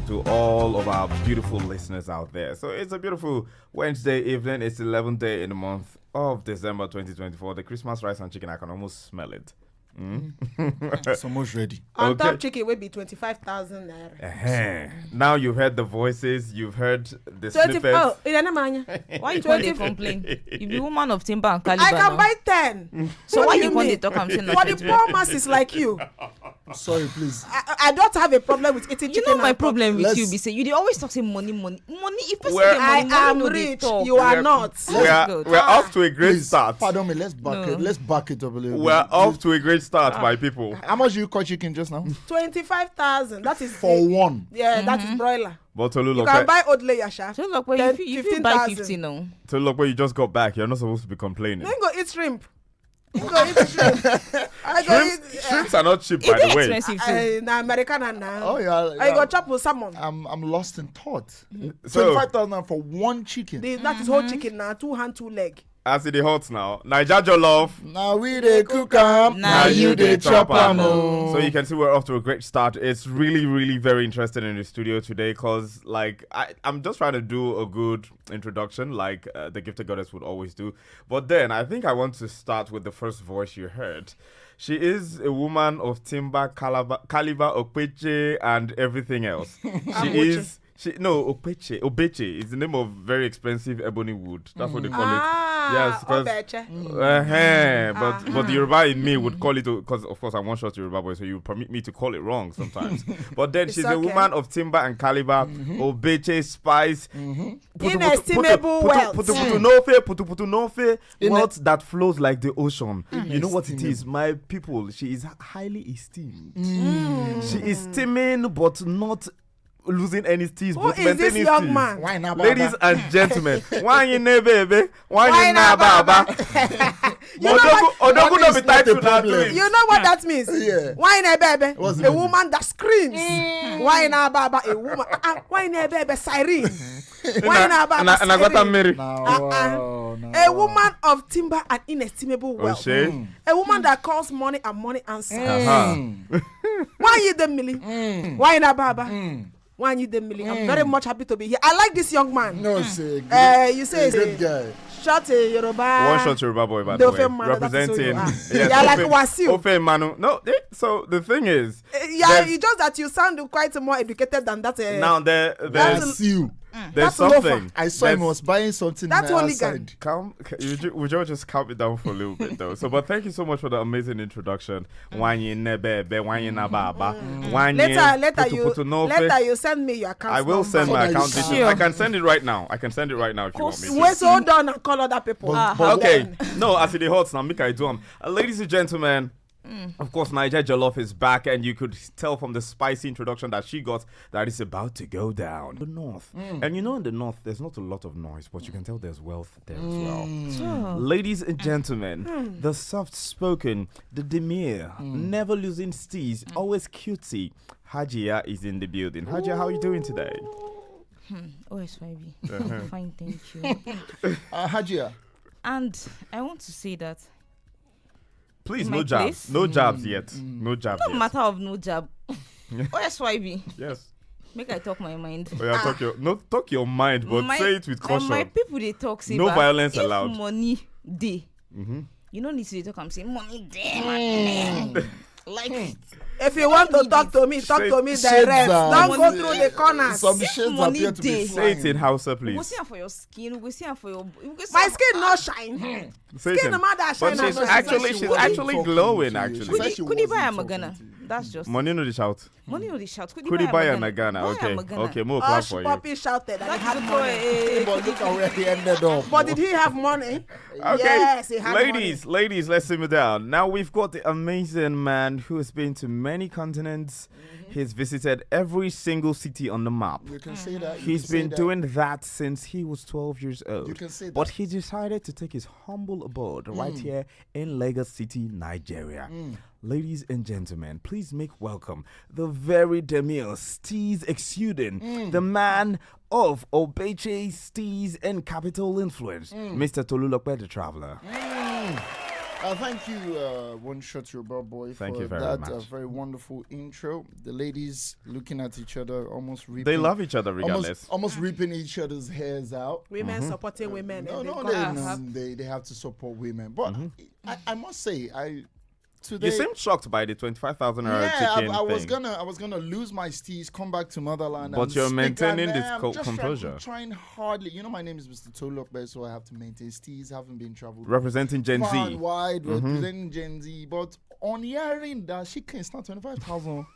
to all of our beautiful listeners out there. So it's a beautiful Wednesday evening. It's 11th day in the month of December 2024. The Christmas rice and chicken, I can almost smell it. It's almost ready. On top chicken will be 25,000 naira. Now you've heard the voices, you've heard the snippets. Oh, why you want to complain? You be woman of timber and caliber. I can buy 10. So why you want to talk? I'm saying for the poor masses like you. Sorry, please. I don't have a problem with eating chicken. You know my problem with you. Be say you dey always talk say money. If person get money, I am rich. You are not. We're off to a great start. Pardon me. Let's back it up a little bit. We're off to a great start, my people. How much do you cut chicken just now? 25,000. That is for one. Yeah, that is broiler. But you can buy old layer, Sha. So look where you 50 now. So look where you just got back. You're not supposed to be complaining. Then go eat shrimp. Shrimps are not cheap, by the way. Expensive too. Na American and oh yeah. I go chop with salmon. I'm lost in thought. So 25,000 for one chicken. That is whole chicken now, 2 hand, 2 leg. As it hot now, Naija Jollof. Now we dey cook am. Now you dey chop am. So you can see we're off to a great start. It's really, really very interesting in the studio today because, like, I'm just trying to do a good introduction, like the Gifted Goddess would always do. But then I think I want to start with the first voice you heard. She is a woman of timber, caliber, okpeche, and everything else. Obeche is the name of very expensive ebony wood. That's what they call it. Yes, because but the Yoruba in me would call it, because of course I'm one shot Yoruba boy, so you permit me to call it wrong sometimes. But then she's a woman of timber and caliber, Obeche, spice, inestimable wealth. Wealth that flows like the ocean. You know what it is, my people. She is highly esteemed. She is steaming, but not losing any steez, but is this young man? Ladies and gentlemen, why you ne baby? Why you na baba? You know what that means? Yeah. Why na baby? A woman that screams. Why na baba? A woman. Why na baby? Siren. Why na baba? And I got a married. A woman of timber and inestimable wealth. A woman that calls money and money answers. Why you the milli? Why na baba? Why you the milli? I'm very much happy to be here. I like this young man. No, say you say good guy. Short Yoruba. One shot Yoruba boy, by the way. Representing. Yeah, like Wasiu. Ofe Manu. No, so the thing is. It's just that you sound quite more educated than that. Now there's Wasiu. There's something. I saw him was buying something. That's hooligan. Would you just calm it down for a little bit though? So, but thank you so much for the amazing introduction. Later you send me your account. I will send my account details. I can send it right now. If you want me to. Wait, so hold on and call other people. Okay. No, as it hot now, make I do them. Ladies and gentlemen. Of course, Naija Jollof is back, and you could tell from the spicy introduction that she got that it's about to go down. The north. And you know, in the north, there's not a lot of noise, but you can tell there's wealth there as well. Ladies and gentlemen, the soft-spoken, the demure, never losing steez, always cutesy, Hajia is in the building. Hajia, how are you doing today? OSYB. Fine, thank you. Hajia. And I want to say that please, no jabs. No jabs yet. No jabs yet. No matter of no jab. OSYB. Yes. Make I talk my mind. Oh, yeah, talk your mind, but say it with caution. My people, they talk, say, no violence allowed. Money day. You don't need to talk, I'm saying money day. Like, if you want to talk to me direct. Don't go through the corners. Some shades appear to be say it in Hausa, please. We'll see her for your skin. We'll see her for your. My skin not shine. Skin no matter shine. But she's actually glowing. Actually, could you buy a Magana? That's just money no the shout. Money no the shout. Could you buy a Magana? Okay, more clap for you. Poppy shouted that he had money. But look at where he ended up. But did he have money? Okay, yes, he had ladies, let's simmer down. Now we've got the amazing man who has been to many continents. He's visited every single city on the map. You can say that. He's been doing that since he was 12 years old. You can say that. But he decided to take his humble abode right here in Lagos City, Nigeria. Ladies and gentlemen, please make welcome the very demure steez exuding, the man of Obeche, steez, and capital influence, Mr. Tolulope the Traveler. Thank you, One Shot Your Boy, Thank for you very that much. Very wonderful intro. The ladies looking at each other, almost reaping. They love each other regardless. Almost ripping each other's hairs out. Women supporting women. They have to support women. But I must say, today You seem shocked by the 25,000 chicken I was thing. gonna lose my steez, come back to motherland. But and you're speak, maintaining and, this I'm just composure. Trying hardly. You know, my name is Mr. Tolokbe, so I have to maintain steez. Haven't been traveled Representing Gen far Z. and wide, representing Gen Z. But on hearing that she can start 25,000,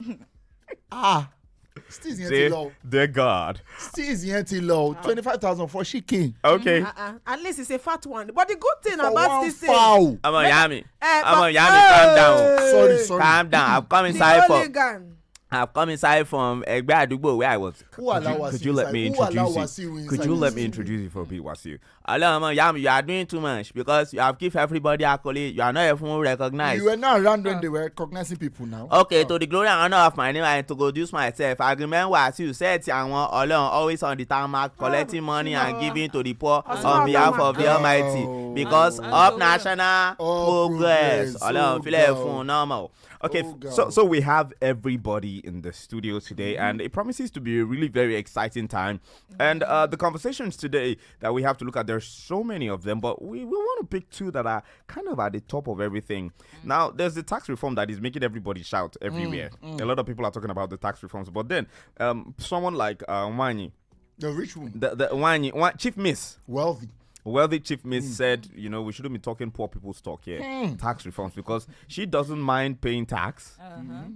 steez yet low. Dear God. Steez yet low. 25,000 for she king. Okay. At least it's a fat one. But the good thing For about one this foul. thing, I'm a yummy. but- Calm down. Sorry. Calm down. I've come the inside from. hooligan. I've come inside from Egbe Adugbo where I was. Who allow us Could you let me inside? Who allow introduce us you? inside Could you let this me thing? introduce you for a bit, Wasiu? Hello, Yam, you are doing too much because you have given everybody accolade. You are not even recognized. You were not around when they were recognizing people now. Okay, to the glory and honor of my name, I introduce myself. I remember Wasiu said, always on the tarmac, collecting money and giving to the poor on behalf of the Almighty. Because of national progress. Oh, Feel God. fun, normal. Okay, Oh, God. so we have everybody in the studio today, and it promises to be a really very exciting time. And the conversations today that we have to look at, there's so many of them, but we want to pick two that are kind of at the top of everything. Now, there's the tax reform that is making everybody shout everywhere. A lot of people are talking about the tax reforms, but then someone like Wanyi, The rich woman. the Wanyi, Chief Miss. Wealthy. Chief Miss said, we shouldn't be talking poor people's talk here. Tax reforms, because she doesn't mind paying tax.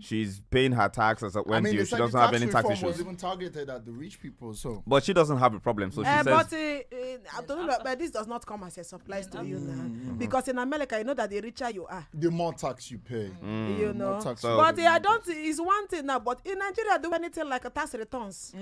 She's paying her tax as when they due. She said doesn't the have tax any tax reform issues. was even targeted at the rich people, so. But she doesn't have a problem. So she says, I don't know, but this does not come as a surprise to you now. Because in America, you know that the richer you are, The more tax you pay. you know. More tax So- you But pay. I don't. It's one thing now. But in Nigeria, do anything like a tax returns.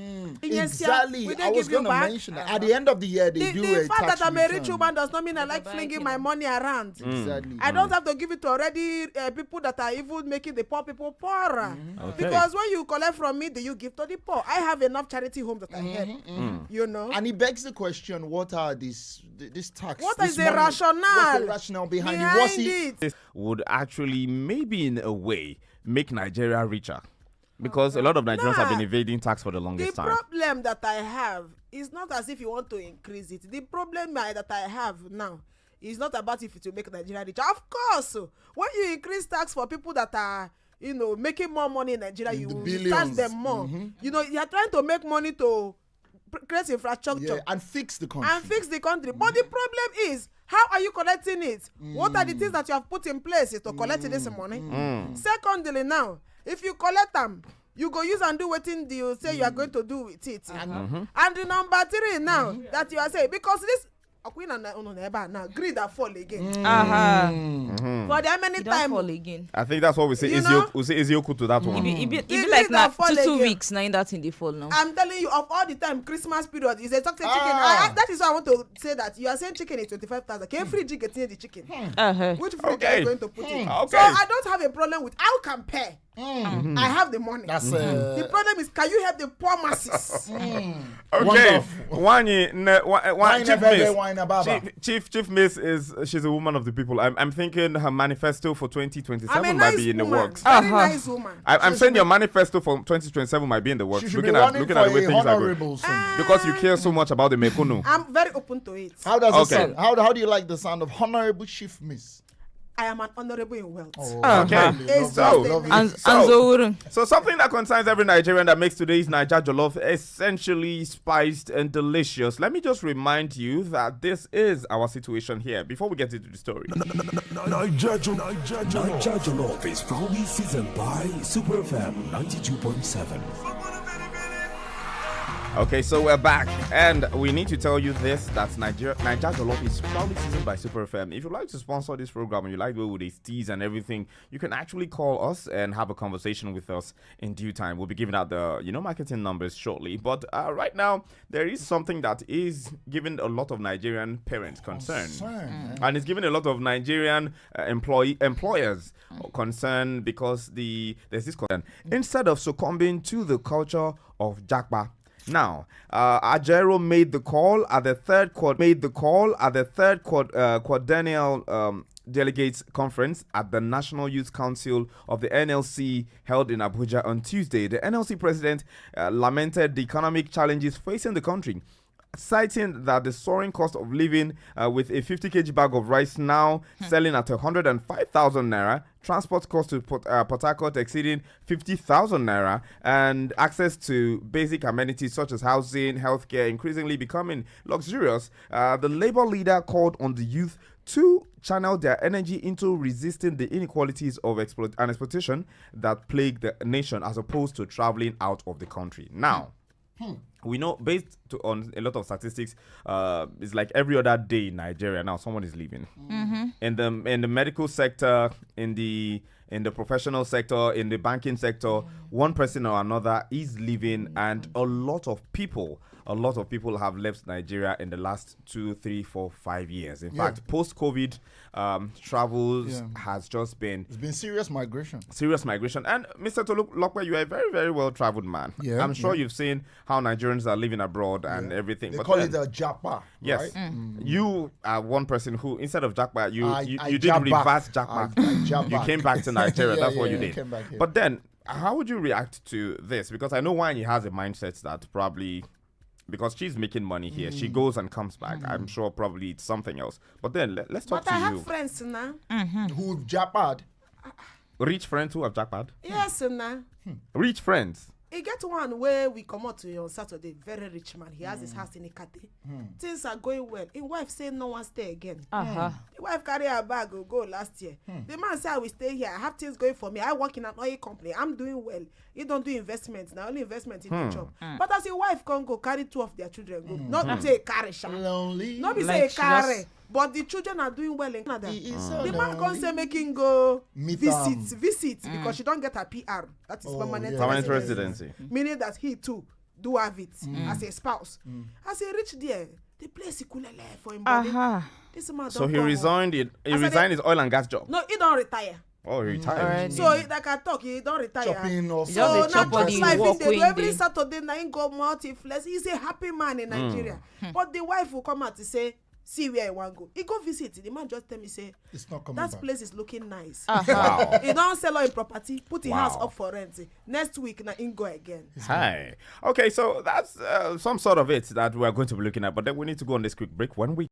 Exactly. We I was going to back. mention that. At the end of the year, they do The a fact tax that I'm a rich return. woman does not mean I like Bye-bye, flinging you my know. money around. Exactly. I don't have to give it to already people that are even making the poor people poorer. Okay. Because when you collect from me, do you give to the poor? I have enough charity homes that I help. You know. And it begs the question: what are this tax? What this is the money, rationale? What's the rationale behind it? What's it? this would actually, maybe in a way, make Nigeria richer. Because a lot of Nigerians have been evading tax for the The longest time. problem that I have is not as if you want to increase it. The problem that I have now is not about if it will make Nigeria richer. Of course, when you increase tax for people that are, making more money in Nigeria, In you the will billions. tax them more. You are trying to make money to create infrastructure. Yeah, and fix the country. And fix the country. But the problem is, how are you collecting it? What are the things that you have put in place to collect this money? Secondly, now, if you collect them, you go use and do what you say you are going to do with it. And the number 3 now that you are saying, because this now greed that fall again. For the many You don't fall time, again. I think that's what we say. You know? We say Ezioku to that one. It be The like greed now that fall 2 again. weeks now in that in the fall now. I'm telling you, of all the time, Christmas period is a chocolate chicken. That is why I want to say that you are saying chicken is 25,000. Can free G getting the chicken? Which fridge are you going to put in? Okay. So I don't have a problem with. I'll compare. I have the money. That's The problem is, can you help the poor masses? Okay, Chief Miss she's a woman of the people. I'm thinking her manifesto for 2027 I'm a might nice be in the woman. works. Very nice woman. I'm saying your manifesto for 2027 might be in the She works. should be Looking at running the for way a things are going. honorable soon. Because you care so much about the Mekunu. I'm very open to it. How does it Okay. sound? How do you like the sound of honorable Chief Miss? I am an honorable in wealth. Okay. It's So- just a And nice- so So something that concerns every Nigerian that makes today's Naija Jollof essentially spiced and delicious. Let me just remind you that this is our situation here before we get into the story. Naija Jollof is proudly seasoned by Super FM 92.7. Okay, so we're back, and we need to tell you this, that Naija Jollof is proudly seasoned by Super FM. If you'd like to sponsor this program and you like the way with its teas and everything, you can actually call us and have a conversation with us in due time. We'll be giving out the, marketing numbers shortly. But right now, there is something that is giving a lot of Nigerian parents concern. And it's giving a lot of Nigerian employers concern because there's this concern. Instead of succumbing to the culture of Jagba, Now, Ajero made the call at the third quadrennial delegates conference at the National Youth Council of the NLC held in Abuja on Tuesday. The NLC president lamented the economic challenges facing the country, citing that the soaring cost of living, with a 50 kg bag of rice now selling at 105,000 naira, transport costs to Port Harcourt exceeding 50,000 naira, and access to basic amenities such as housing, healthcare increasingly becoming luxurious. The Labour leader called on the youth to channel their energy into resisting the inequalities of exploitation that plague the nation, as opposed to traveling out of the country. Now, we know, based on a lot of statistics, it's like every other day in Nigeria now someone is leaving. In the medical sector, in the professional sector, in the banking sector, one person or another is leaving, and a lot of people have left Nigeria in the last 2, 3, 4, 5 years. In fact, post-COVID, travels has just been... It's been serious migration. And Mr. Tolukwe, you are a very, very well-traveled man. I'm sure you've seen how Nigerians are living abroad and everything. They call it a japa. Yes. Right? You are one person who, instead of japa, you did reverse japa. You came back to Nigeria. That's what you did. Came back here. But then, how would you react to this? Because I know Wanyi has a mindset that probably... because she's making money here, she goes and comes back. I'm sure probably it's something else. But then let's talk But to I you. have friends now. Who japad? Rich friends who have jackpot. Yes, now. Rich friends. He get one where we come out to on Saturday. Very rich man. He has his house in Ikate. Things are going well. His wife say no one stay again. The wife carry her bag go last year. The man say I will stay here. I have things going for me. I work in an oil company. I'm doing well. You don't do investments now. Only investment in the job. But as your wife can go carry 2 of their children go. Not say carry Lonely. not be Like say carry. But the children are doing well in Canada. The man can say making go visit because she don't get her PR. That is Permanent residency. Meaning that he too do have it as a spouse. As he reach there, the place he could for him body. This man So don't he come resigned home. it. He resigned his oil and gas job. No, he don't retire. Oh, he retired. Alright. So like I talk, he don't retire. Chopping or Just So a now chop body just life walk in the in every the- Saturday night go multi-flex. He's a happy man in Nigeria. But the wife will come out to say, see where I want go. He go visit. The man just tell me say, It's not coming that back. place is looking nice. Wow. He don't sell all in property, put his Wow. house up for rent. Next week now he go again. Hi. Okay, so that's some sort of it that we're going to be looking at. But then we need to go on this quick break. When we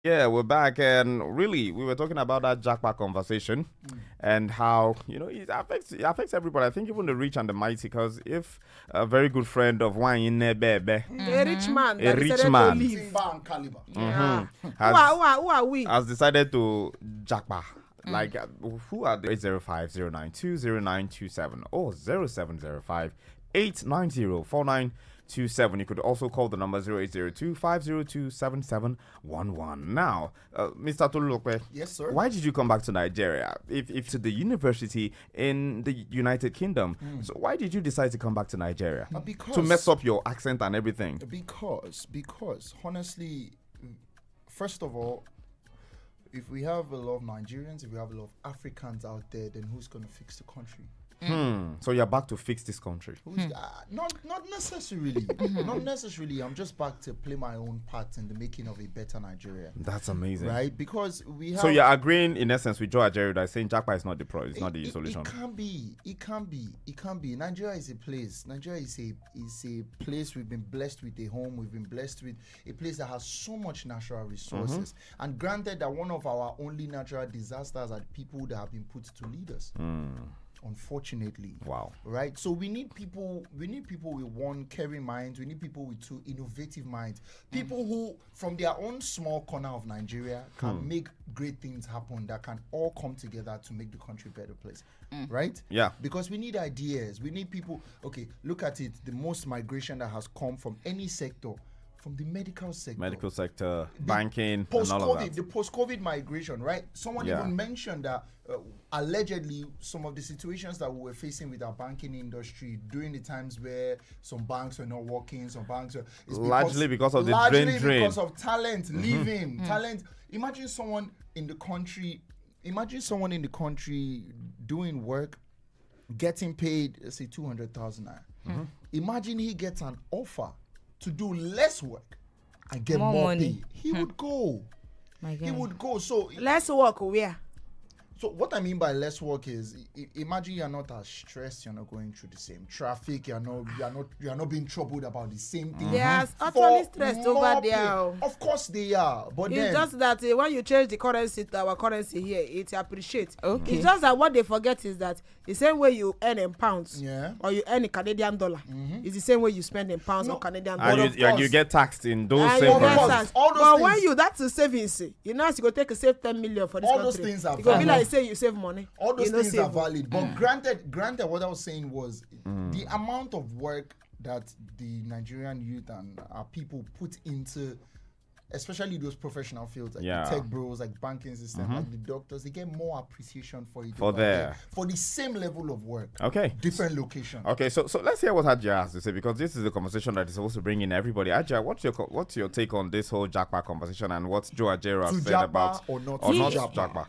Yeah, we're back, and really, we were talking about that jackpot conversation and how it affects everybody. I think even the rich and the mighty. Because if a very good friend of one in Bebe, a rich man, a rich man, Timber and caliber. Who are we? has decided to jackpot. Like, who are the 805-092-0927 or 0705-890-4927. You could also call the number 0802-502-7711. Now, Mr. Tolulope, Yes, sir. why did you come back to Nigeria? If to the university in the United Kingdom, so why did you decide to come back to Nigeria? Because To mess up your accent and everything. Because honestly, first of all, if we have a lot of Nigerians, if we have a lot of Africans out there, then who's going to fix the country? So you're back to fix this country. Not necessarily. Not necessarily. I'm just back to play my own part in the making of a better Nigeria. That's amazing. Right? Because we have... So you're agreeing, in essence, with Joe Ajero that saying Jackpot is not the pro, it's not the solution. It can be. Nigeria is a place. Nigeria is a place we've been blessed with, a home. We've been blessed with a place that has so much natural resources. And granted that one of our only natural disasters are people that have been put to lead us. Unfortunately. Wow. Right? So we need people with one caring minds. We need people with two innovative minds. People who, from their own small corner of Nigeria, can make great things happen that can all come together to make the country a better place. Right? Yeah. Because we need ideas. We need people. Okay, look at it. The most migration that has come from any sector, from the medical sector, banking, and all of that. The post-COVID migration, right? Someone even mentioned that allegedly some of the situations that we were facing with our banking industry during the times where some banks were not working, some banks were... Largely because of the drain. Because of talent leaving. Talent. Imagine someone in the country doing work, getting paid, let's say 200,000 naira. Imagine he gets an offer to do less work and get more money. pay. He would go. My God. He would go. So Let's work where? So what I mean by less work is, imagine you're not as stressed, you're not going through the same traffic, you're not being troubled about the same thing. They are utterly stressed over there. Of course they are, but It's then just that when you change the currency to our currency here, it appreciates. Okay. It's just that what they forget is that the same way you earn in pounds or you earn in Canadian dollar, is the same way you spend in pounds or Canadian dollar. And you get taxed in those And same you get currencies. taxed. All those But things- when you, that's a savings, as you go take a save 10 million for this All country. those things are it could be valid. like say you save money. all those you know, things are save. valid. But granted, what I was saying was the amount of work that the Nigerian youth and our people put into, especially those professional fields like the tech bros, like banking system, like the doctors, they get more appreciation for it For there. for the same level of work. Okay. Different location. Okay, so let's hear what Adja has to say, because this is the conversation that is supposed to bring in everybody. Adja, what's your take on this whole jackpot conversation and what Joe Ajero has said about or not jackpot?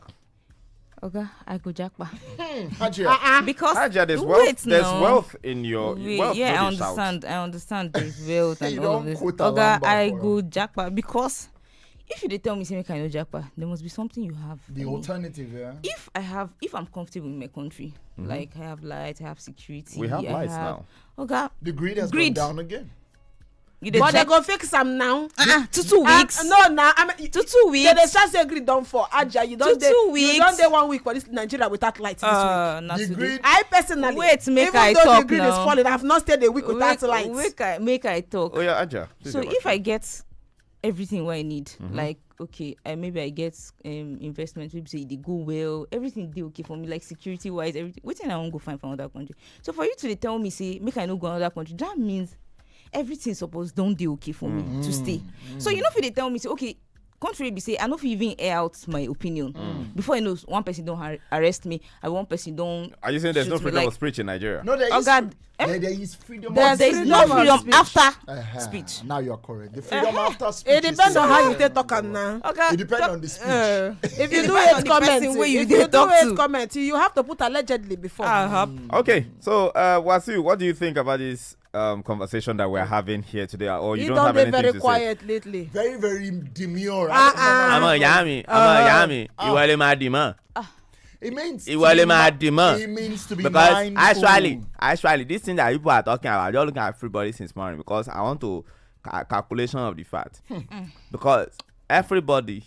Okay, I go jackpot. Hajia. Because Ajia, there's wait, wealth in your wealth. yeah, I no dey shout. understand there's wealth and You all of don't this. quote a Okay, lamba I for go jackpot because if you dey tell me say make I no jackpot, there must be something you have. The alternative, yeah. If I'm comfortable in my country, like I have light, I have security. We have I lights now. Okay. The grid has gone down again. You dey But they check go fix them now. to 2 weeks. No, now I mean, To 2 weeks. They start say grid done for Aja. You don't To 2 weeks. You don't day 1 week for this Nigeria without light this week. Not The today. grid. I personally, Wait, make even I though talk the grid is now. falling, I have not stayed a week without lights. Make I talk. Oh yeah, Adja. So if I get everything what I need, like okay, maybe I get investment, maybe say they go well, everything they okay for me, like security wise, everything. Waiting I won't go find from another country. So for you to tell me say make I no go another country, that means everything supposed don't do okay for me to stay. So you know if they tell me say okay, contrary be say I know if you even air out my opinion before you know one person don't arrest me and one person don't. Are you saying there's no shoot me, freedom like, of speech in Nigeria? No, there Oh is. God. There is freedom. There's of There's no freedom of freedom speech. after speech. Now you're correct. The freedom after speech. It depends on how you take talk am now. Okay. It depends on the speech. If you do depends on it the comment, person where you if dey you do talk it to. comment, you have to put allegedly before. Okay, so Wasiu, what do you think about this conversation that we're having here today? Or you He don't don't have be anything very to quiet lately. Very, very demure. I'm a yami. Iwale madima. It means Iwale madima. It means to be Because mindful. actually, this thing that people are talking about, you're looking at everybody since morning because I want to calculation of the fact. Because everybody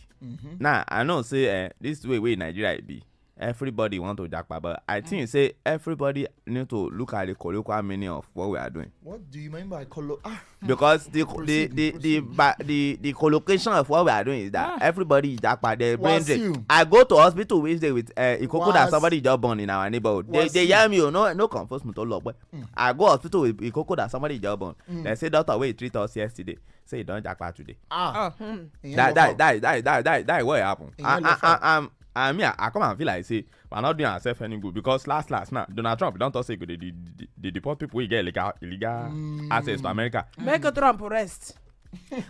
Now I know say this way Nigeria be. Everybody want to jackpot, but I think say everybody need to look at the colloquial meaning of what we are doing. What do you mean by colloquial? Because the collocation of what we are doing is that everybody is jackpot. They brain drain. I go to hospital Wednesday with Ikoko that somebody just born in our neighborhood. They hear me, no confuse me to look, but I go hospital with Ikoko that somebody just born. They say doctor wey treat us yesterday. Say you don't jackpot today. That what happened. I come and feel like say we're not doing ourselves any good because last now Donald Trump don't talk say good they deport people we get illegal access to America. Make Trump rest.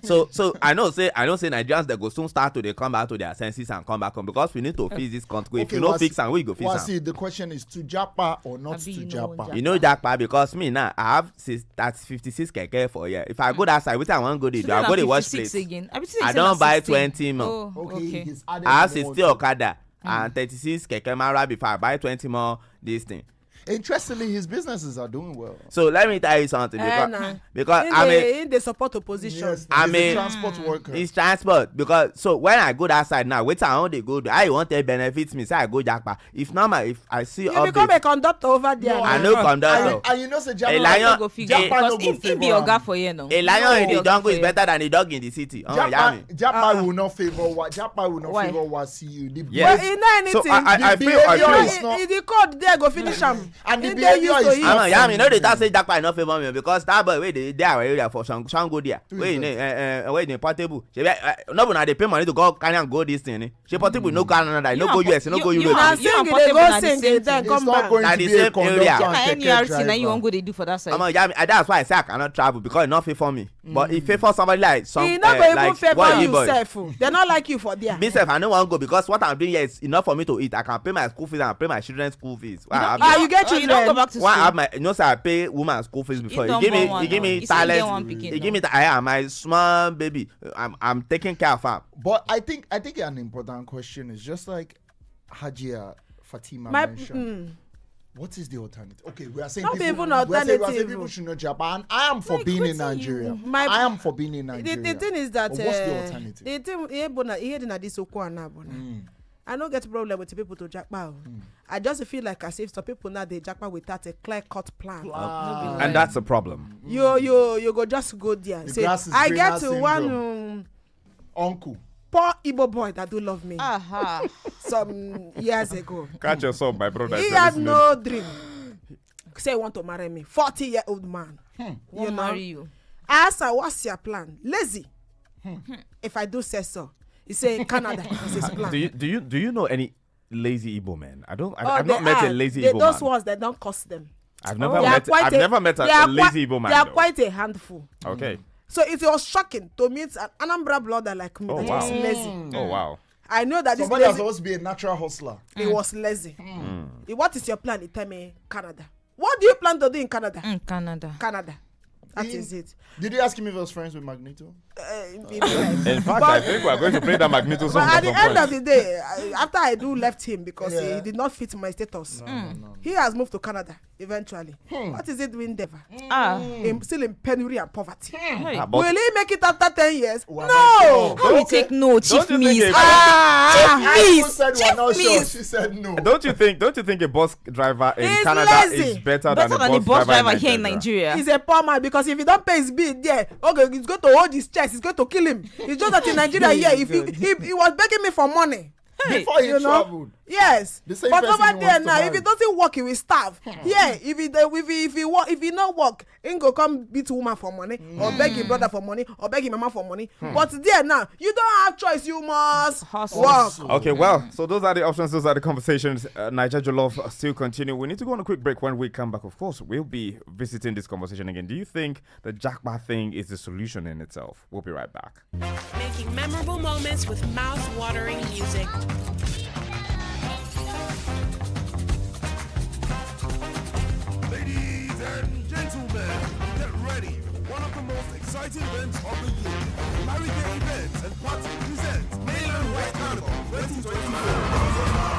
So I know say Nigerians they go soon start to they come back to their senses and come back home because we need to fix this country. If you don't fix and we go fix it. The question is to japa or not to japa. You know japa because me now I have 56 keke for a year. If I go that side, which I want to go to, I go to watch place. I don't buy 20 more. Okay. I have 60 Okada and 36 keke mara before I buy 20 more this thing. Interestingly, his businesses are doing well. So let me tell you something because in the support opposition. Yes, I'm a transport worker. It's transport because so when I go that side now, wait I want to go. I want to benefits me. Say I go jackpot. If I see you become a conductor over there. I know conductor. And you know say a lion go figure because if be oga for you no. A lion in the jungle is better than a dog in the city. Japa will not favor what CU. Yes. But in anything, so I feel the code there go finish them. And the behavior is not you know they don't say Jackpot enough favor me because that boy where they are area for Shango there. Wait in portable. No they pay money to go Canada and go this thing. She portable no Canada, no go US, no go Europe. You they go sing then come back. That the same area. NRC now you won't go they do for that side. That's why I say I cannot travel because it's not favor me. But if favor somebody like some he not going to favor yourself. They not like you for there. Myself I don't want to go because what I'm doing here is enough for me to eat. I can pay my school fees and pay my children's school fees. You get you don't go back to school. Why I have my I pay woman school fees before. You give me talent. You give me I am my small baby. I'm taking care of her. But I think an important question is just like Hajia Fatima mentioned. What is the alternative? Okay, we are saying people should not Japan. I am for being in Nigeria. I am for being in Nigeria. The thing is that what's the alternative? The thing I don't get a problem with the people to jackpot. I just feel like as if some people now they jackpot without a clear-cut plan. And that's a problem. You go just go there. Say, I get to one uncle. Poor Igbo boy that do love me. Some years ago. Catch yourself, my brother. He had no dream. Say he want to marry me. 40-year-old man. You marry you. I asked her, what's your plan? Lazy. If I do say so. He say Canada is his plan. Do you know any lazy Igbo men? I've not met a lazy Igbo man. Those ones that don't cost them. I've never met a lazy Igbo man. They are quite a handful. Okay. So it was shocking to meet an Anambra brother like me that was lazy. Oh wow. I know that somebody was supposed to be a natural hustler. He was lazy. What is your plan? He tell me Canada. What do you plan to do in Canada? Canada. That is it. Did you ask him if he was friends with Magneto? In fact, I think we are going to play that Magneto song. But at the end of the day, after I left him because he did not fit my status, he has moved to Canada eventually. What is it doing there? Still in penury and poverty. Will he make it after 10 years? No. How you take no, Chief Miss? She said no. Don't you think a bus driver in Canada is better than a bus driver here in Nigeria? He's a poor man because if he don't pay his bill there, okay, he's going to hold his chest, he's going to kill him. It's just that in Nigeria if he was begging me for money before he traveled. Yes, but over there now, if he doesn't work, he will starve. Yeah, if he not work, he go come beat woman for money, or beg his brother for money, or beg his mama for money. But there now, you don't have choice. You must work. Okay, well, so those are the options. Those are the conversations. Naija Jollof still continue. We need to go on a quick break. When we come back, of course, we'll be visiting this conversation again. Do you think the jackpot thing is the solution in itself? We'll be right back. Making memorable moments with mouth-watering music. Ladies and gentlemen, get ready. One of the most exciting events of the year. Larry Day Events and Party presents Mainland White Carnival 2024.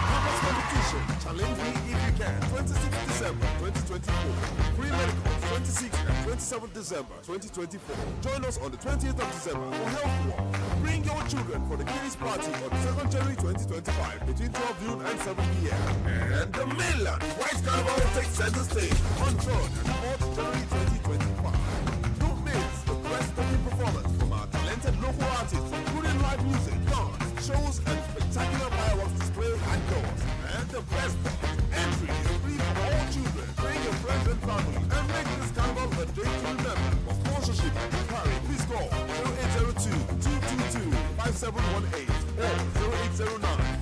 Campus competition. Challenge me if you can. 26th December 2024. Free medicals 26th and 27th December 2024. Join us on the 20th of December for Health Walk. Bring your children for the Kiddies Party on 2nd January 2025 between 12 noon and 7 p.m. And the mainland White Carnival takes center stage on 3rd and 4th January 2025. Don't miss the breathtaking performance from our talented local artists, including live music, dance, shows, and spectacular fireworks display and doors. And the best part, entry is free for all children. Bring your friends and family and make this carnival a day to remember. For sponsorship and inquiry, please call 0802-222-5718 or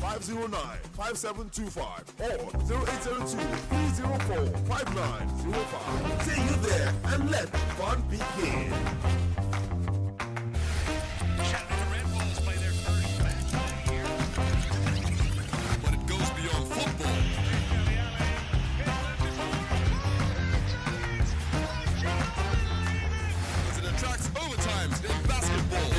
0809-509-5725 or 0802-304-5905. See you there and let the fun begin. Chattanooga Red Bulls play their first match of the year. But it goes beyond football. Because it attracts overtimes in basketball.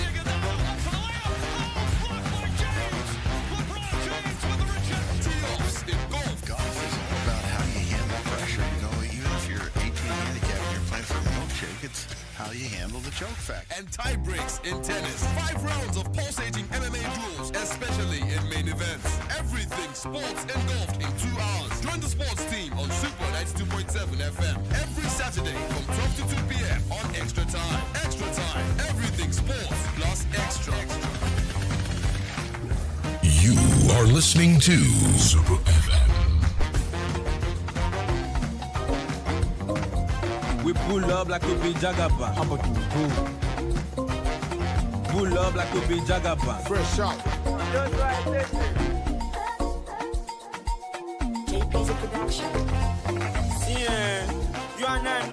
Tee-offs in golf. Golf is all about how you handle pressure. You know, even if you're 18 handicap and you're playing for a milkshake, it's how you handle the choke factor. And tie breaks in tennis. 5 rounds of pulsating MMA duels, especially in main events. Everything sports engulfed in 2 hours. Join the sports team on Super 92.7 FM every Saturday from 12 to 2 p.m. on Extra Time. Extra Time. Everything sports plus extra. You are listening to Super FM. We pull up like we be Jagaba. How about you pull up like we be Jagaba. Fresh out. JP's a production. Yeah, you are not.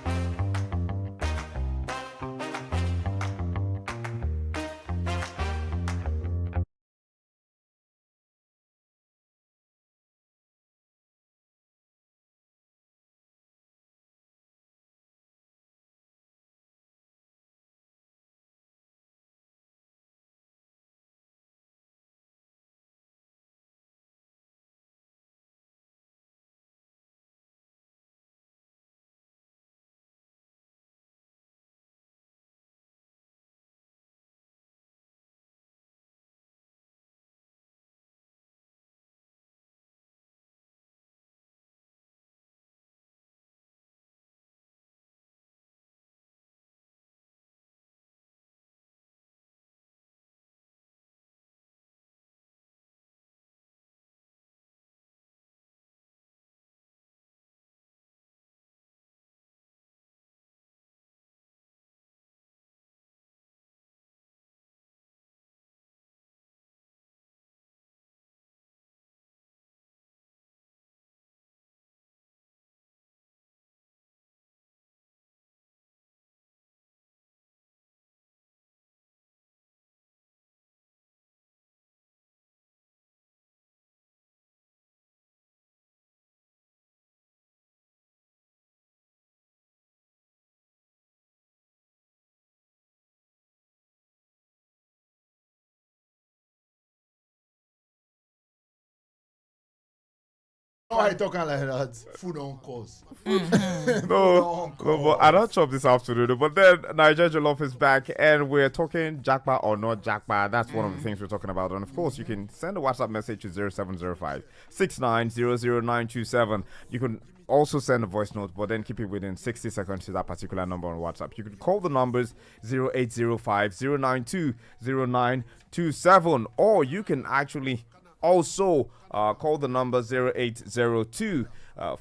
Why you talking like that? Food on course. No, but I don't chop this afternoon. But then Naija Jollof is back, and we're talking jackpot or not jackpot. That's one of the things we're talking about. And of course, you can send a WhatsApp message to 0705 69000927. You can also send a voice note, but then keep it within 60 seconds to that particular number on WhatsApp. You can call the numbers 0805 092 0927, or you can actually also call the number 0802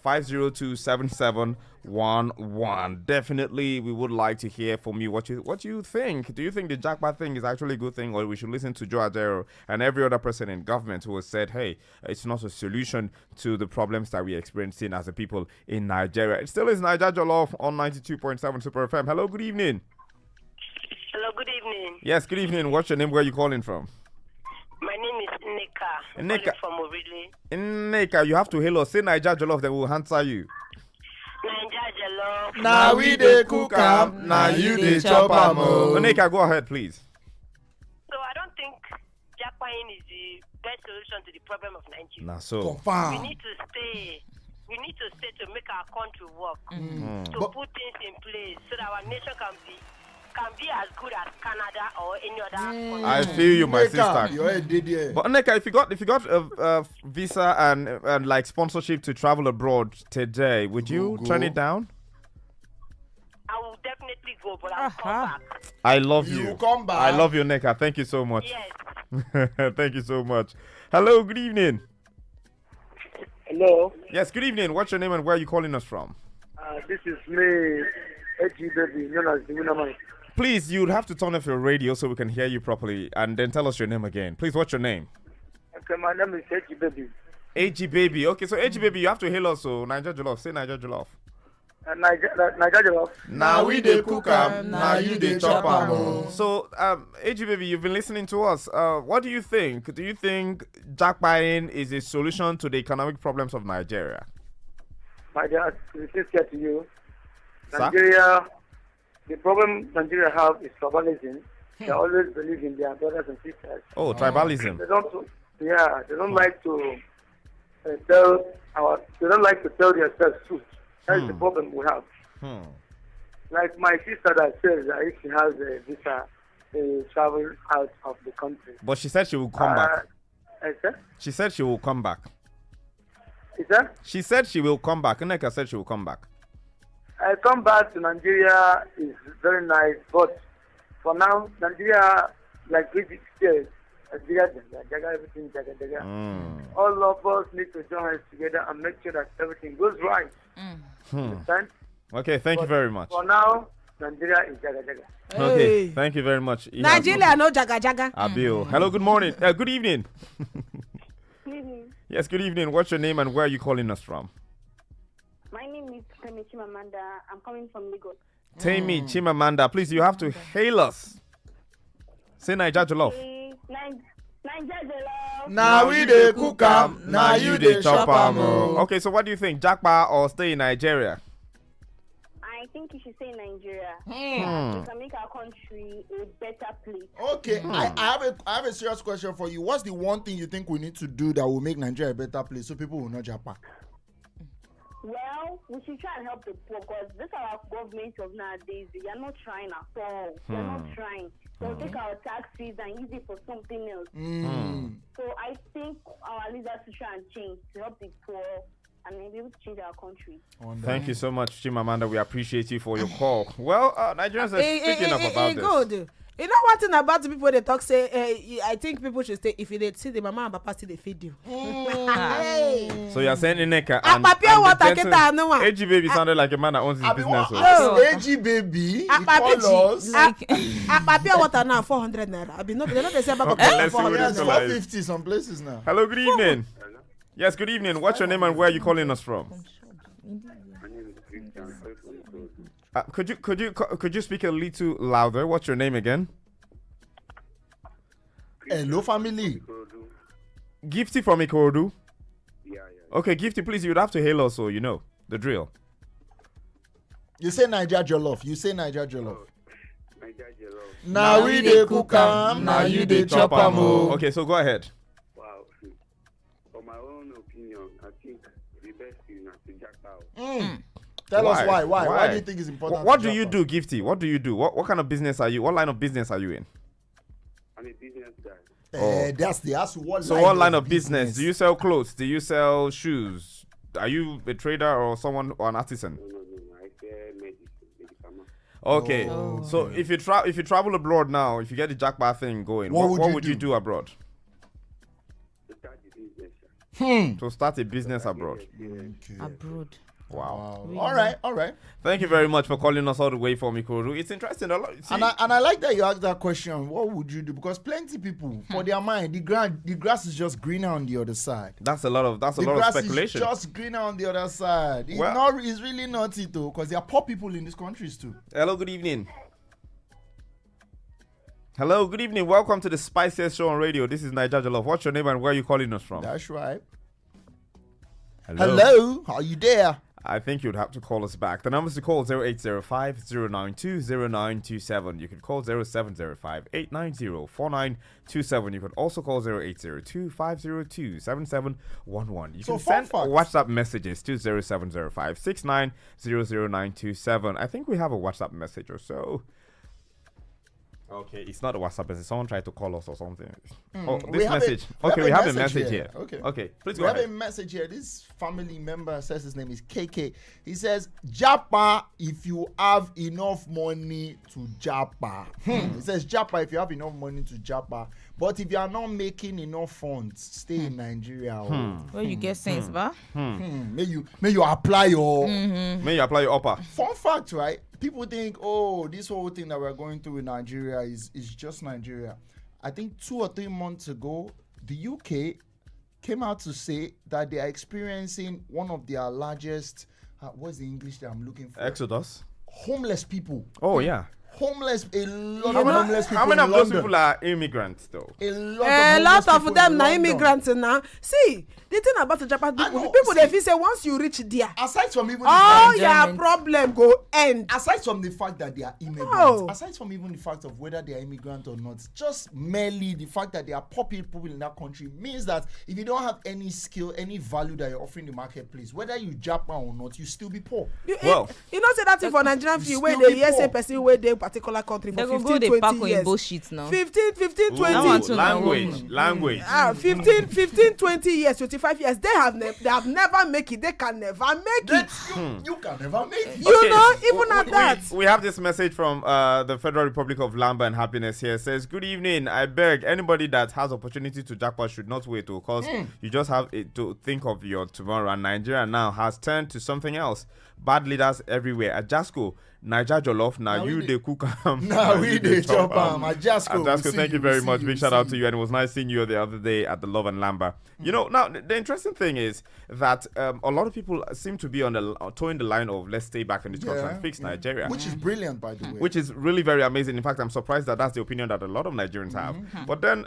502 7711. Definitely, we would like to hear from you what you think. Do you think the jackpot thing is actually a good thing, or we should listen to Joe Adero and every other person in government who has said, hey, it's not a solution to the problems that we're experiencing as a people in Nigeria? It still is Naija Jollof on 92.7 Super FM. Hello, good evening. Hello, good evening. Yes, good evening. What's your name? Where are you calling from? My name is Nneka. Nneka. From Orile. Nneka, you have to hail us. Say Naija Jollof, then we'll answer you. Naija Jollof. Now we dey cook am, now you dey chop am. Nneka, go ahead, please. So I don't think jackpotting is the best solution to the problem of Nigeria. Nah, so. We need to stay we need to stay to make our country work, to put things in place so that our nation can be as good as Canada or any other country. I feel you, my sister. You're a idiot. But Neka, if you got a visa and like sponsorship to travel abroad today, would you turn it down? I will definitely go, but I'll come back. I love you. You come back. I love you, Neka. Thank you so much. Yes. Thank you so much. Hello, good evening. Hello. Yes, good evening. What's your name and where are you calling us from? This is me, Edgy Baby, known as the winner man. Please, you'd have to turn off your radio so we can hear you properly and then tell us your name again. Please, what's your name? Okay, my name is Edgy Baby. AG Baby. Okay, so AG Baby, you have to hail us. So, Naija Jollof. Say Naija Jollof. Naija Jollof. Now we dey cook am, now you dey chop am. So, AG Baby, you've been listening to us. What do you think? Do you think jackpotting is a solution to the economic problems of Nigeria? My dear, this is here to you. Sir? Nigeria, the problem Nigeria have is tribalism. They always believe in their brothers and sisters. Oh, tribalism. They don't like to they don't like to tell themselves truth. That's the problem we have. Like my sister that says that if she has a visa, they travel out of the country. But she said she will come back. Sir? She said she will come back. Is that? She said she will come back. Nneka said she will come back. I come back to Nigeria is very nice, but for now, Nigeria, like we said, Nigeria, everything, all of us need to join hands together and make sure that everything goes right. Understand? Okay, thank you very much. For now, Nigeria is jaga. Okay, thank you very much. Nigeria no jaga. Abil. Hello, good morning. Good evening. Good evening. Yes, good evening. What's your name and where are you calling us from? My name is Temi Chimamanda. I'm coming from Lagos. Temi Chimamanda, please, you have to hail us. Say Naija Jollof. Naija Jollof. Now we dey cook am, now you dey chop am. Okay, so what do you think? Jackpot or stay in Nigeria? I think you should stay in Nigeria. We can make our country a better place. Okay, I have a serious question for you. What's the one thing you think we need to do that will make Nigeria a better place so people will not japa? Well, we should try and help the poor because this is our government of nowadays. They are not trying at all. They are not trying. So take our taxes and use it for something else. So I think our leaders should try and change to help the poor and maybe able to change our country. Thank you so much, Chimamanda. We appreciate you for your call. Well, Nigerians are speaking up about this. Good. You know one thing about the people they talk say, I think people should stay if they see the mama and papa still they feed you. So you're saying Nneka and AG Baby sounded like a man that owns his business. AG Baby, he call us. Papia water now 400 naira. I be not they say about 450 some places now. Hello, good evening. Yes, good evening. What's your name and where are you calling us from? Could you speak a little louder? What's your name again? Hello, family. Gifty from Ikorodu. Okay, Gifty, please. You'd have to hail us, so you know the drill. You say Naija Jollof. Naija Jollof. Now we dey cook am, now you dey chop am. Okay, so go ahead. Wow. For my own opinion, I think the best thing is to jack out. Tell us why. Why do you think it's important? What do you do, Gifty? What do you do? What kind of business are you? What line of business are you in? I'm a business guy. That's the answer. What line of business? Do you sell clothes? Do you sell shoes? Are you a trader or someone or an artisan? No. I sell medicine. Okay. So if you travel abroad now, if you get the jackpot thing going, what would you do abroad? To start the business. To start a business abroad. Okay. Abroad. Wow. Really? All right. Thank you very much for calling us all the way from Ikorodu. It's interesting. And I like that you asked that question. What would you do? Because plenty people, for their mind, the grass is just greener on the other side. That's a lot of speculation. The grass is just greener on the other side. It's really not it though, because there are poor people in these countries too. Hello, good evening. Hello, good evening. Welcome to the Spiciest Show on radio. This is Naija Jollof. What's your name and where are you calling us from? That's right. Hello. Are you there? I think you'd have to call us back. The numbers to call 0805-092-0927. You can call 0705-890-4927. You can also call 0802-502-7711. You can send WhatsApp messages to 0705-69000927. I think we have a WhatsApp message or so. Okay, it's not a WhatsApp message. Someone tried to call us or something. Oh, this message. We have a message here. Okay, please go ahead. We have a message here. This family member says his name is KK. He says, Japa if you have enough money to Japa. He says, Japa if you have enough money to Japa. But if you are not making enough funds, stay in Nigeria. Where you get sense, ba? May you apply your... May you apply your upper. Fun fact, right? People think, oh, this whole thing that we're going through in Nigeria is just Nigeria. I think 2 or 3 months ago, the UK came out to say that they are experiencing one of their largest, what's the English that I'm looking for? Exodus. Homeless people. Oh, yeah. A lot of homeless people. How many in of those London. people are immigrants, though? A lot of them are immigrants now. See, the thing about the Japan people they feel say once you reach there, aside from even your problem go end. Aside from the fact that they are immigrants, aside from even the fact of whether they are immigrant or not, just merely the fact that they are poor people in that country means that if you don't have any skill, any value that you're offering the marketplace, whether you Japan or not, you still be poor. You don't say that thing for Nigerian feel where they hear say person where they particular country for 15, 20 years. Bullshit now. 15, 20 language. 15, 20 years, 25 years. They have never make it. They can never make it. You can never make it. You know, even at that. We have this message from the Federal Republic of Lamba and Happiness here. It says, good evening. I beg anybody that has opportunity to jackpot should not wait, because you just have to think of your tomorrow. And Nigeria now has turned to something else. Bad leaders everywhere. Ajasco, Naija Jollof, now you they cook now we they chop Ajasco, thank you very much. Big shout out to you, and it was nice seeing you the other day at the Love and Lamba. You know, now the interesting thing is that a lot of people seem to be towing the line of let's stay back in this country and fix Nigeria, which is brilliant, by the way. Which is really very amazing. In fact, I'm surprised that that's the opinion that a lot of Nigerians have. But then,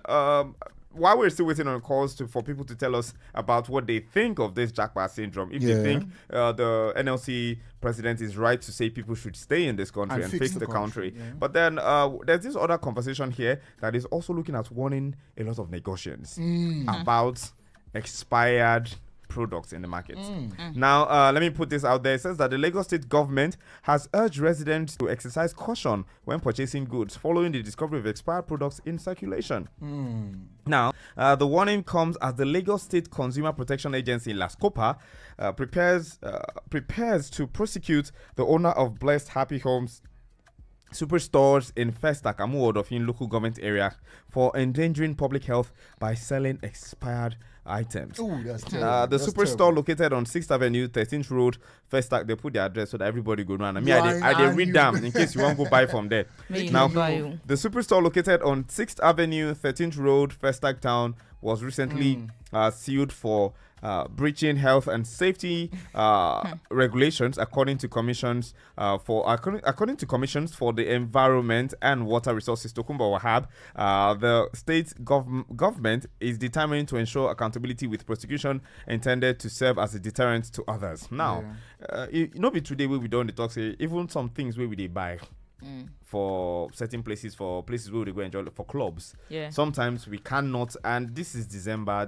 while we're still waiting on calls for people to tell us about what they think of this jackpot syndrome, if they think the NLC president is right to say people should stay in this country and fix the country. But then there's this other conversation here that is also looking at warning a lot of negotiations about expired products in the market. Now, let me put this out there. It says that the Lagos State government has urged residents to exercise caution when purchasing goods following the discovery of expired products in circulation. Now, the warning comes as the Lagos State Consumer Protection Agency, LASCOPA, prepares to prosecute the owner of Blessed Happy Homes superstores in Festac, Amuodofin local government area, for endangering public health by selling expired items. Ooh, that's terrible. The superstore located on 6th Avenue, 13th Road, Festac, they put their address so that everybody go around. I read them in case you want to go buy from there. Now, the superstore located on 6th Avenue, 13th Road, Festac Town was recently sealed for breaching health and safety regulations, according to commissions for the environment and water resources. Tokumba Wahab, the state government is determined to ensure accountability with prosecution intended to serve as a deterrent to others. Now, be today where we don't talk say even some things where we they buy. For certain places, for places where we go enjoy, for clubs. Sometimes we cannot, and this is December.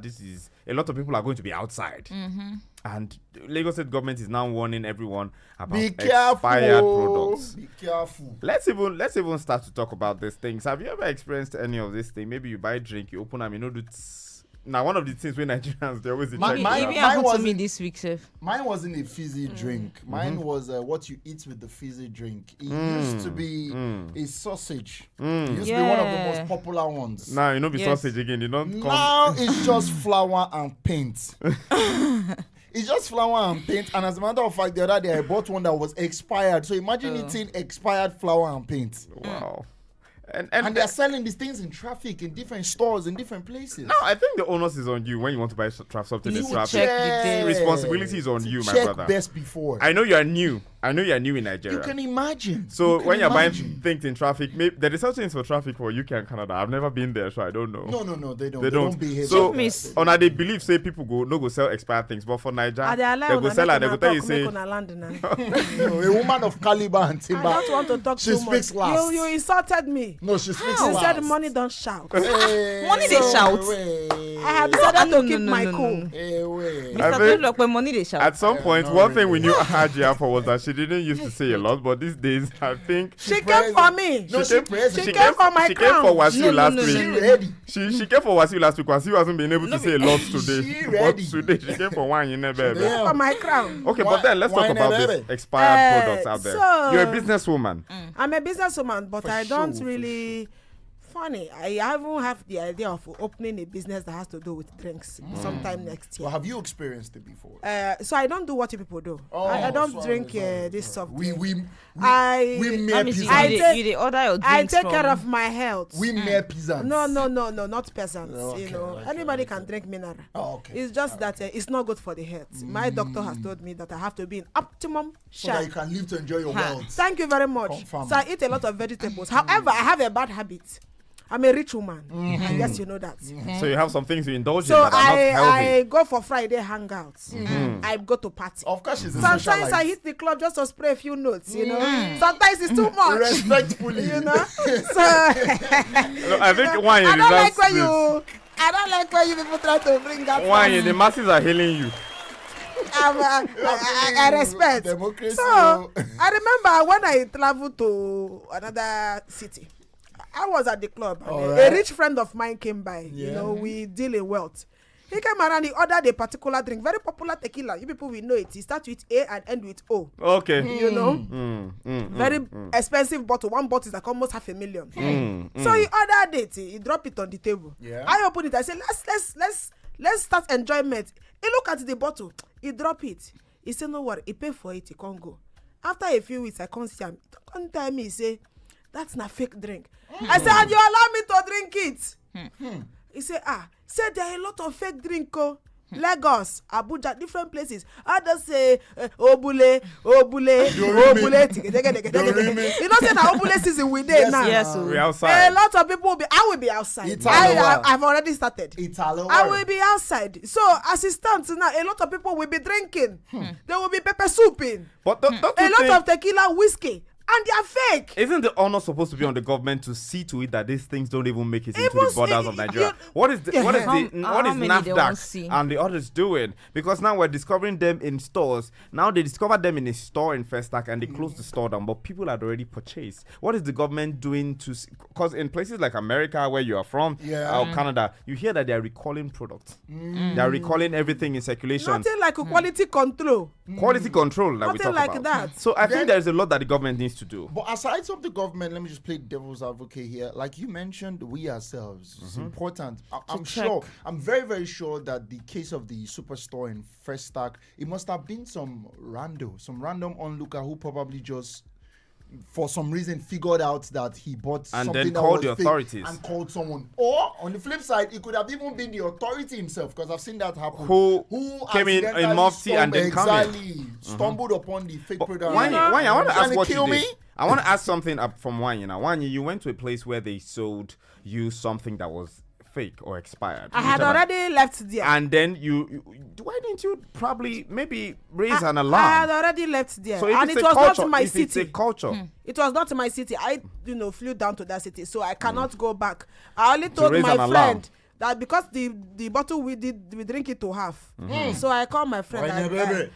A lot of people are going to be outside, and Lagos State government is now warning everyone about expired products. Be careful. Let's even start to talk about these things. Have you ever experienced any of this thing? Maybe you buy a drink, you open them, you know, now one of the things with Nigerians, they always mine happened to me this week, Chef. Mine wasn't a fizzy drink. Mine was what you eat with the fizzy drink. It used to be a sausage. It used to be one of the most popular ones. Now you know be sausage again. You don't. Now it's just flour and paint. It's just flour and paint. And as a matter of fact, the other day I bought one that was expired. So imagine eating expired flour and paint. Wow. And they're selling these things in traffic, in different stores, in different places. No, I think the onus is on you when you want to buy something in traffic. Check responsibility is on you, my brother. Check best before. I know you are new. I know you're new in Nigeria. You can imagine. So when you're buying things in traffic, maybe there is something for traffic for UK and Canada. I've never been there, so I don't know. No, they don't. They don't behave. So like on they believe say people go sell expired things, but for Nigeria, they go sell and they go tell you say. A woman of caliber and timber. I don't want to talk too much. You insulted me. No, she speaks You last. said money don't shout. Money they shout. I have decided to keep my cool. Mr. Money they shout. At some point, one thing we knew Hajia for was that she didn't used to say a lot, but these days I think she came for me. No, she came for my crown. She came for Wasiu last week. She She came for Wasiu last week. Wasiu hasn't been able to say a lot today. She But ready. today she came for wine in a baby. For my crown. Okay, but then let's talk about this expired products out there. So- You're a businesswoman. I'm a businesswoman, but I don't sure, really. Funny, I haven't have the idea of opening a business that has to do with drinks sometime next year. Well, have you experienced it before? So I don't do what you people do. I don't drink this soft drink. We I mere you peasants. they order your I drinks take from... care of my health. We mere peasants. No, not peasants. Okay, Anybody can drink mineral. Oh, okay. It's just that it's not good for the health. My doctor has told me that I have to be in optimum So that you shape. can live to enjoy your wealth. Thank you very much. Confirm. So I eat a lot of vegetables. However, I have a bad habit. I'm a rich woman. I guess you know that. So you have some things you indulge in So that are not healthy. I go for Friday hangouts. I go to party. Of course, she's a Sometimes socialite. I hit the club just to spray a few notes, Sometimes it's too much. Respectfully. So No, I think wine I don't like when this. I don't like when you people try to bring that Wine, the masses are hailing you. I respect. Democracy. So I remember when I traveled to another city, I was at the club. And a rich friend of mine came by. We deal in wealth. He came around, he ordered a particular drink, very popular tequila. You people will know it. It starts with A and end with O. Okay. Very expensive bottle. One bottle is like almost $500,000. So he ordered it. He dropped it on the table. Yeah. I opened it. I said, let's start enjoyment. He looked at the bottle. He dropped it. He said, no worry. He paid for it. He can't go. After a few weeks, I can't see him. He can't tell me. He say, that's not fake drink. I said, and you allow me to drink it? He said, there are a lot of fake drink. Lagos, Abuja, different places. Others say Obule. You know, say that Obule season we there now. Yes, we're outside. A lot of people will be. I will be outside. I've already started. I will be outside. So as it stands now, a lot of people will be drinking. There will be pepper souping. But don't A you lot think, of tequila, whiskey, and they are fake. isn't the honor supposed to be on the government to see to it that these things don't even make it into the borders of Nigeria? What is How many they won't NAFDAC see? and the others doing? Because now we're discovering them in stores. Now they discovered them in a store in Festac and they closed the store down, but people had already purchased. What is the government doing to? Because in places like America, where you are from, or Canada, you hear that they are recalling products. They are recalling everything in circulation. Nothing like a quality control. Quality control that we Nothing talk like about. that. So I think there is a lot that the government needs to do. But aside from the government, let me just play devil's advocate here. Like you mentioned, we ourselves, it's important. I'm sure, I'm very, very sure that the case of the superstore in Festac, it must have been some random onlooker who probably just, for some reason, figured out that he bought And something then that called was the fake authorities. and called someone. Or on the flip side, it could have even been the authority himself, because I've seen that happen. Who came in accidentally mufti and then come in. exactly stumbled upon the fake product. Wanya, I want to Trying ask what kill you did. me? I want to ask something up from Wanya. Now, Wanya, you went to a place where they sold you something that was fake or expired. I had already left there. And then why didn't you probably maybe raise an alarm? I had already left there. So if And it's it a was culture, not my if it's a city. culture. It was not my city. I, flew down to that city, so I cannot go back. I only told raise my an alarm. friend that because the bottle we drink it to half. So I called my friend.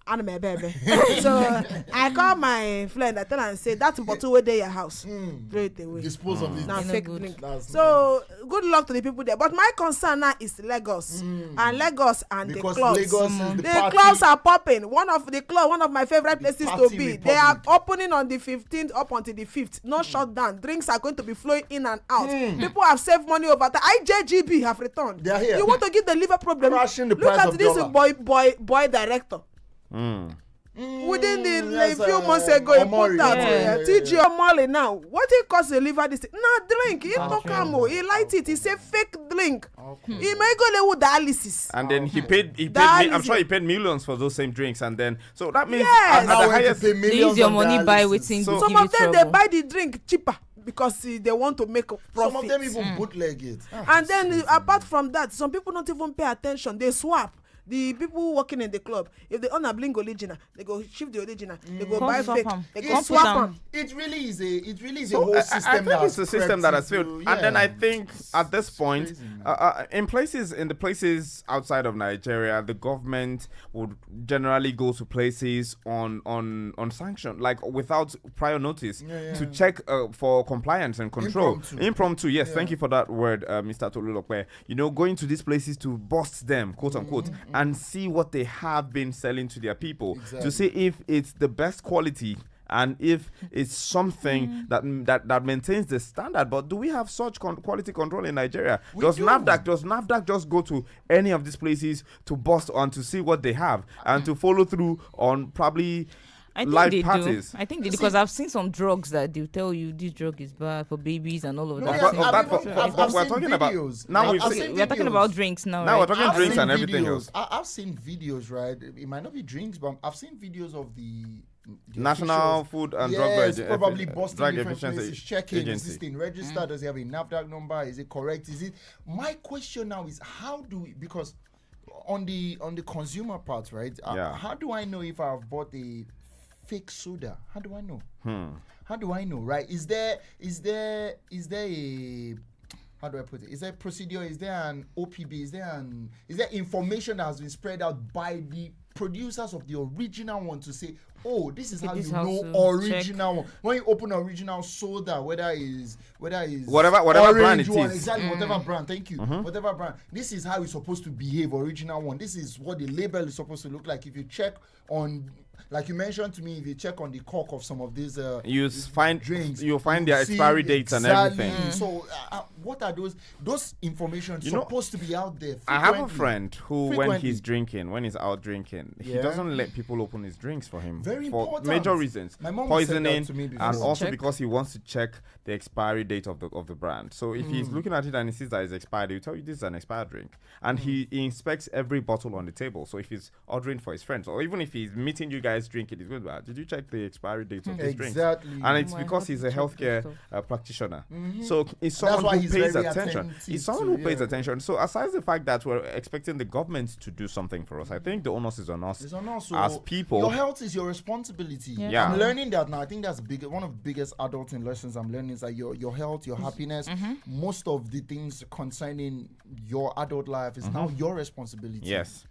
And my baby. So I called my friend. I tell her and say that bottle will there your house. Throw it away. Dispose of it. Now fake drink. That's So good luck to the people there. But my concern now is Lagos and Lagos and Because the clubs. Lagos is the The party. clubs are popping. One of my favorite places to party be. They are republic. opening on the 15th up until the 5th. No shutdown. Drinks are going to be flowing in and out. People have saved money over time. IJGB have returned. They are here. You want to give the liver problem? Crashing the Look price at of this dollar. boy director. within the few months ago, he put that TG Omole now. What it costs to deliver this? Nah, drink. He talk camo. He light it. He say fake drink. He may go with dialysis. And then he paid. I'm sure he paid millions for those same drinks. And then so that means yes. at the highest, they use your money buy waiting. So some of them they buy the drink cheaper because they want to make a profit. Some of them even bootleg it. And then apart from that, some people don't even pay attention. They swap. The people working in the club, if they own a bling original, they go shift the original. They go buy fake. They go swap them. It really is a whole system. I think it's a system that has failed. And then I think at this point, in the places outside of Nigeria, the government would generally go to places on sanction, like without prior notice, to check for compliance and control. Impromptu. Yes, thank you for that word, Mr. Tolulope. Going to these places to bust them, quote unquote. And see what they have been selling to their people to see if it's the best quality and if it's something that maintains the standard. But do we have such quality control in Nigeria? Does NAFDAC just go to any of these places to bust on to see what they have and to follow through on probably live parties? I think they do, because I've seen some drugs that they'll tell you this drug is bad for babies and all of that. We're talking about now. We're talking about drinks now. Now we're talking drinks and everything else. I've seen videos, right? It might not be drinks, but I've seen videos of the National Food and Drug probably busting different places, checking is this thing registered? Does it have a NAFDAC number? Is it correct? Is it? My question now is how do we, because on the consumer part, right? How do I know if I've bought a fake soda? How do I know? How do I know, right? Is there a, how do I put it? Is there a procedure? Is there an OPB? Is there information that has been spread out by the producers of the original one to say, oh, this is how you know original one. When you open original soda, whether is whatever brand it is, exactly whatever brand. Thank you. Whatever brand. This is how it's supposed to behave. Original one. This is what the label is supposed to look like. If you check on, like you mentioned to me, if you check on the cork of some of these drinks, you'll find their expiry dates and everything. So what are those information supposed to be out there? I have a friend who, when he's out drinking, he doesn't let people open his drinks for him. Very for important. Major reasons. My mom poisoning, said that to me before. and also because he wants to check the expiry date of the brand. So if he's looking at it and he sees that it's expired, he'll tell you this is an expired drink. And he inspects every bottle on the table. So if he's ordering for his friends, or even if he's meeting you guys drinking, he's going to did you check the expiry date of this drink? And it's because he's a healthcare practitioner. So it's someone who pays attention. It's someone who pays attention. So aside the fact that we're expecting the government to do something for us, I think the onus is on us. It's on us. So as people. Your health is your responsibility. I'm learning that now. I think that's one of the biggest adulting lessons I'm learning is that your health, your happiness, most of the things concerning your adult life is now your responsibility. Yes.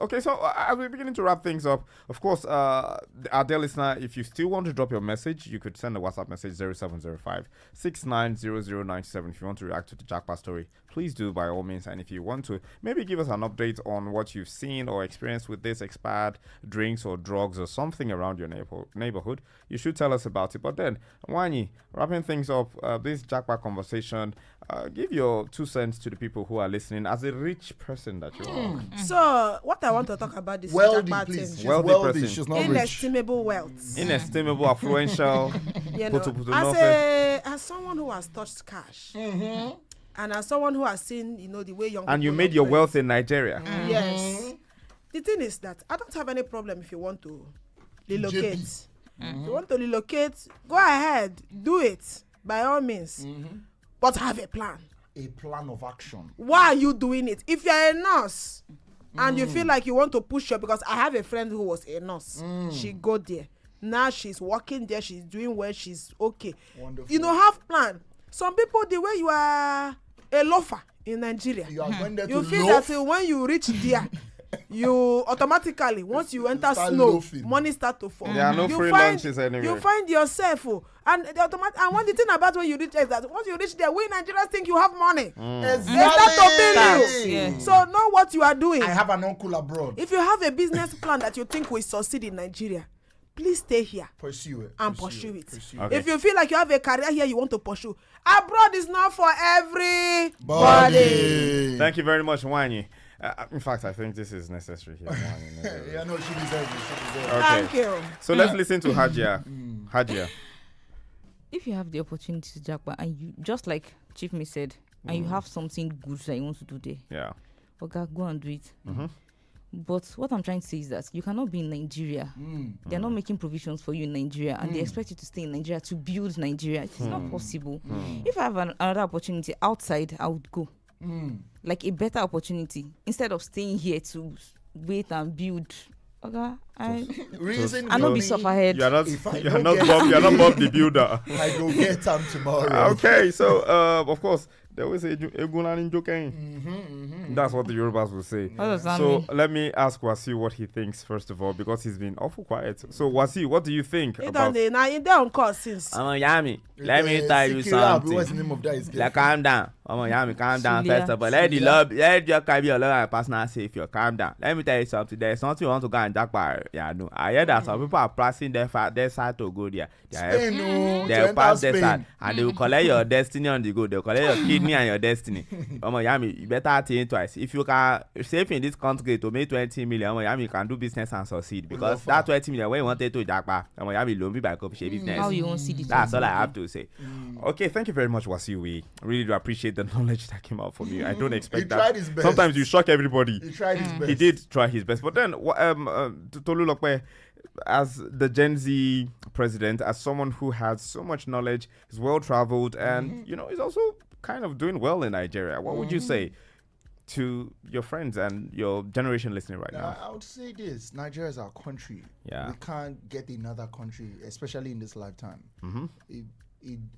Okay, so as we're beginning to wrap things up, of course, our dear listener, if you still want to drop your message, you could send a WhatsApp message 0705-690097. If you want to react to the Jackpot story, please do by all means. And if you want to maybe give us an update on what you've seen or experienced with this expired drinks or drugs or something around your neighborhood, you should tell us about it. But then, Wanyi, wrapping things up, this Jackpot conversation, give your 2 cents to the people who are listening as a rich person that you are. So, what I want to talk about is wealthy, please. She's wealthy. She's not inestimable wealth. Inestimable, affluential. As someone who has touched cash, and as someone who has seen, the way young and you made your wealth in Nigeria. Yes. The thing is that I don't have any problem if you want to relocate. If you want to relocate, go ahead, do it by all means, but have a plan. A plan of action. Why are you doing it? If you're a nurse and you feel like you want to push her, because I have a friend who was a nurse. She go there. Now she's working there. She's doing well. She's okay. Wonderful. Have plan. Some people, the way you are a loafer in Nigeria, you feel that when you reach there, you automatically, once you enter snow, money start to fall. There are no free lunches anyway. You find yourself, and one the thing about when you reach is that once you reach there, we Nigerians think you have money. They start to bill you. So know what you are doing. I have an uncle abroad. If you have a business plan that you think will succeed in Nigeria, please stay here. Pursue it. And pursue it. Okay. If you feel like you have a career here you want to pursue, abroad is not for everybody. Thank you very much, Wanyi. In fact, I think this is necessary here. Yeah, no, she deserves it. Okay. Thank you. So let's listen to Hajia. Hajia. If you have the opportunity to jackpot and you, just like Chief May said, and you have something good that you want to do there, yeah, okay, go and do it. But what I'm trying to say is that you cannot be in Nigeria. They're not making provisions for you in Nigeria, and they expect you to stay in Nigeria to build Nigeria. It's not possible. If I have another opportunity outside, I would go. Like a better opportunity instead of staying here to wait and build. Okay, I not be suffer head. You're not Bob the builder. I go get them tomorrow. Okay, so of course they always say Egunan Joking. That's what the Yorubas will say. What does that so mean? let me ask Wasi what he thinks first of all, because he's been awful quiet. So Wasi, what do you think about? Now you don't call since. Yami, let me tell you something. What's the name of that? Is Like, calm down. Yami, calm down first of all. Let your career alone and personal savior. Calm down. Let me tell you something. There's something you want to go and jackpot. Yeah, no. I hear that some people are pressing their side to go there. They'll pass their side and they will collect your destiny on the go. They'll collect your kidney and your destiny. Yami, you better think twice. If you can save in this country to make 20 million, Yami, you can do business and succeed, because that 20 million when you wanted to jackpot, Yami, loan me by copy business. How you won't see this? That's all I have to say. Okay, thank you very much, Wasi. We really do appreciate the knowledge that came out from you. I don't expect that. He tried his best. Sometimes you shock everybody. He tried his best. He did try his best. But then, Tolu Lokwe, as the Gen Z president, as someone who has so much knowledge, is well traveled, and is also kind of doing well in Nigeria. What would you say to your friends and your generation listening right now? I would say this: Nigeria is our country. Yeah, we can't get another country, especially in this lifetime.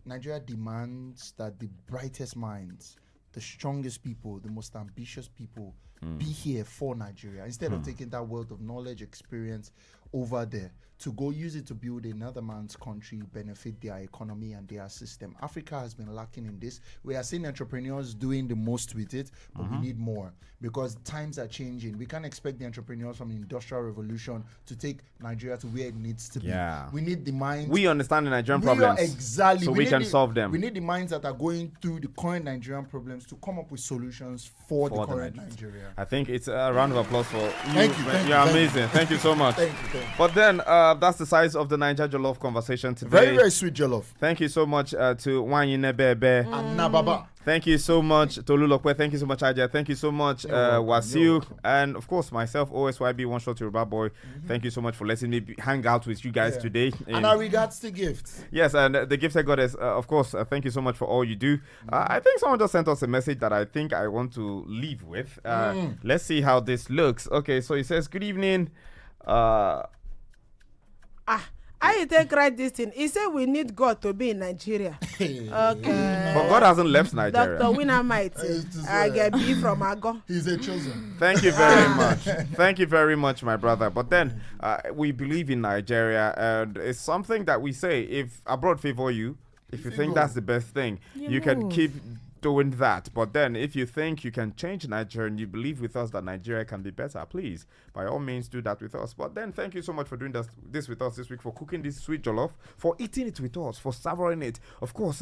Nigeria demands that the brightest minds, the strongest people, the most ambitious people be here for Nigeria, instead of taking that wealth of knowledge, experience over there to go use it to build another man's country, benefit their economy and their system. Africa has been lacking in this. We are seeing entrepreneurs doing the most with it, but we need more, because times are changing. We can't expect the entrepreneurs from the Industrial Revolution to take Nigeria to where it needs to be. We need the minds. We understand the Nigerian problems. Exactly. So we can solve them. We need the minds that are going through the current Nigerian problems to come up with solutions for the current Nigeria. I think it's a round of applause for you. Thank you. You're amazing. Thank you so much. Thank you. But then, that's the size of the Naija Jollof conversation today. Very, very sweet jollof. Thank you so much to Wanyine Bebe. And Nababa. Thank you so much, Tolu Lokwe. Thank you so much, Aja. Thank you so much, Wasiu. And of course, myself, OSYB, One Shot Yoruba Boy. Thank you so much for letting me hang out with you guys today. And our regards to gifts. Yes, and the gifted goddess, of course, thank you so much for all you do. I think someone just sent us a message that I think I want to leave with. Let's see how this looks. Okay, so it says, good evening. I take right this thing. He said we need God to be in Nigeria. Okay. But God hasn't left Nigeria. Dr. Winner Mighty. I get B from Ago. He's a chosen. Thank you very much. Thank you very much, my brother. But then we believe in Nigeria, and it's something that we say, if abroad favor you, if you think that's the best thing, you can keep doing that. But then if you think you can change Nigeria and you believe with us that Nigeria can be better, please, by all means, do that with us. But then thank you so much for doing this with us this week, for cooking this sweet jollof, for eating it with us, for savoring it. Of course,